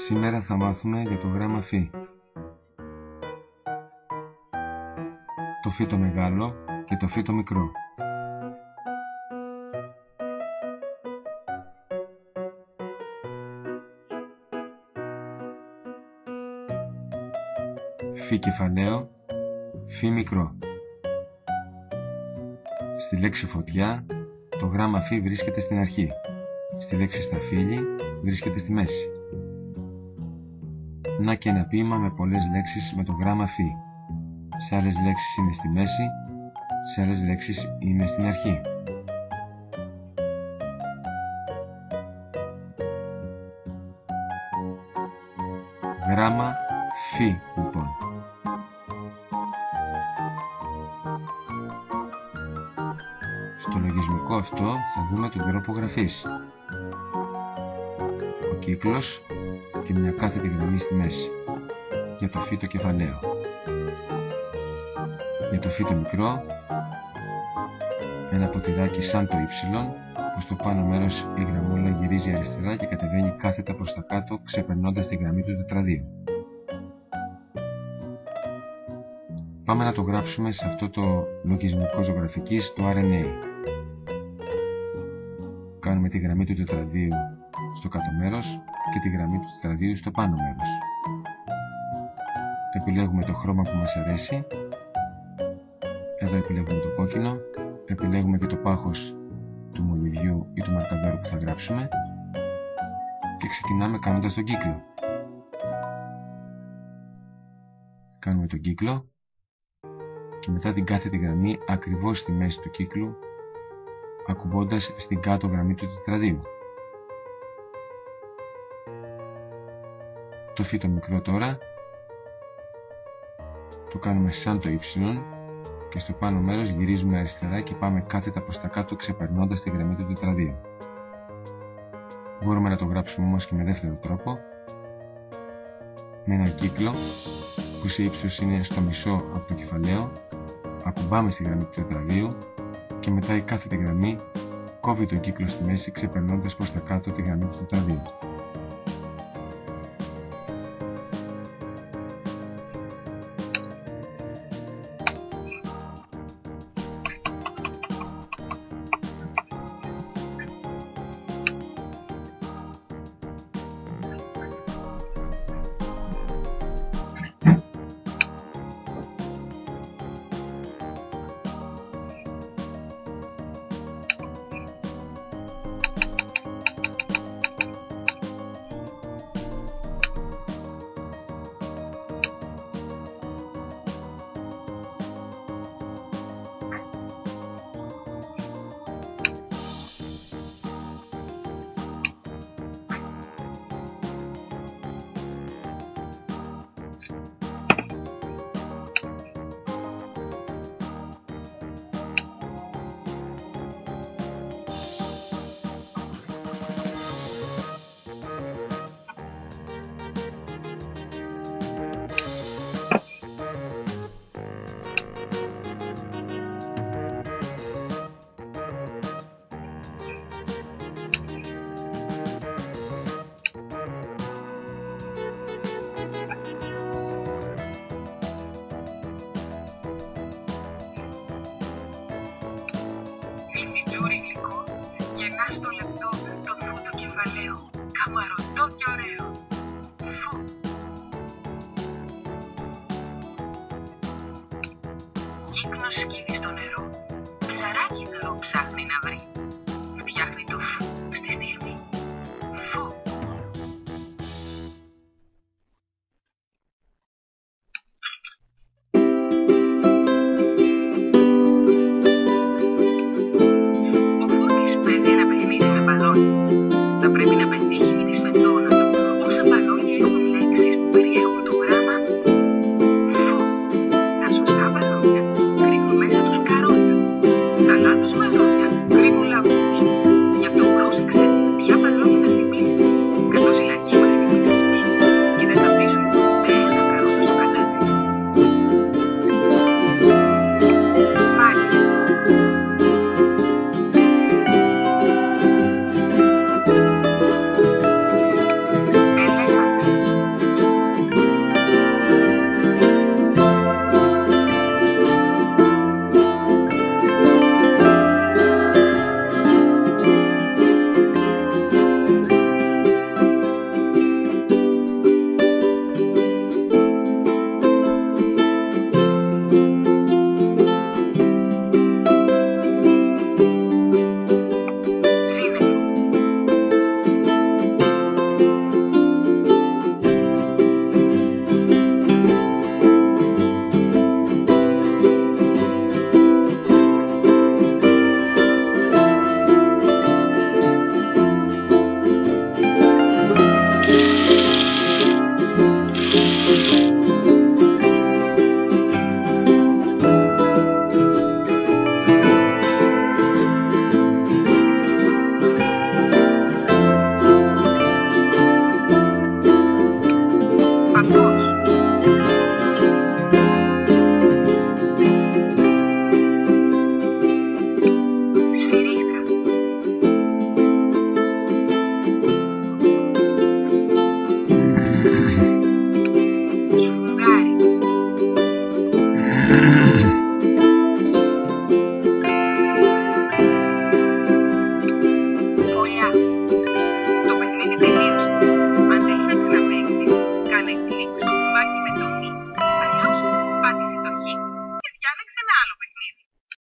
Σήμερα θα μάθουμε για το γράμμα Φ. Το Φ το μεγάλο και το Φ το μικρό. Φ κεφαλαίο, Φ μικρό. Στη λέξη φωτιά, το γράμμα Φ βρίσκεται στην αρχή. Στη λέξη σταφύλι βρίσκεται στη μέση. Να και ένα ποίημα με πολλές λέξεις με το γράμμα Φ. Σε άλλες λέξεις είναι στη μέση, σε άλλες λέξεις είναι στην αρχή. Γράμμα Φ λοιπόν. Στο λογισμικό αυτό θα δούμε τον τρόπο γραφής. Ο κύκλος και μια κάθετη γραμμή στη μέση. Για το Φ το κεφαλαίο. Για το Φ το μικρό, ένα ποτηράκι σαν το Y, που στο πάνω μέρος η γραμμούλα γυρίζει αριστερά και κατεβαίνει κάθετα προς τα κάτω, ξεπερνώντας τη γραμμή του τετραδίου. Πάμε να το γράψουμε σε αυτό το λογισμικό ζωγραφικής, το RNA. Κάνουμε τη γραμμή του τετραδίου στο κάτω μέρος και τη γραμμή του τετραδίου στο πάνω μέρος. Επιλέγουμε το χρώμα που μας αρέσει. Εδώ επιλέγουμε το κόκκινο. Επιλέγουμε και το πάχος του μολυβιού ή του μαρκαδόρου που θα γράψουμε και ξεκινάμε κάνοντας τον κύκλο. Κάνουμε τον κύκλο και μετά την κάθετη γραμμή ακριβώς στη μέση του κύκλου, ακουμπώντας στην κάτω γραμμή του τετραδίου. Το Φ το μικρό τώρα το κάνουμε σαν το Y και στο πάνω μέρος γυρίζουμε αριστερά και πάμε κάθετα προς τα κάτω, ξεπερνώντας τη γραμμή του τετραδίου. Μπορούμε να το γράψουμε όμως και με δεύτερο τρόπο, με έναν κύκλο που σε ύψος είναι στο μισό από το κεφαλαίο, ακουμπάμε στη γραμμή του τετραδίου και μετά η κάθετη γραμμή κόβει τον κύκλο στη μέση, ξεπερνώντας προς τα κάτω τη γραμμή του τετραδίου. Μινιτζούρι γλυκό, γεννά στο λεπτό το Φ το κεφαλαίο, καμαρωτό και ωραίο. Φου. Κύκνος σκηνή.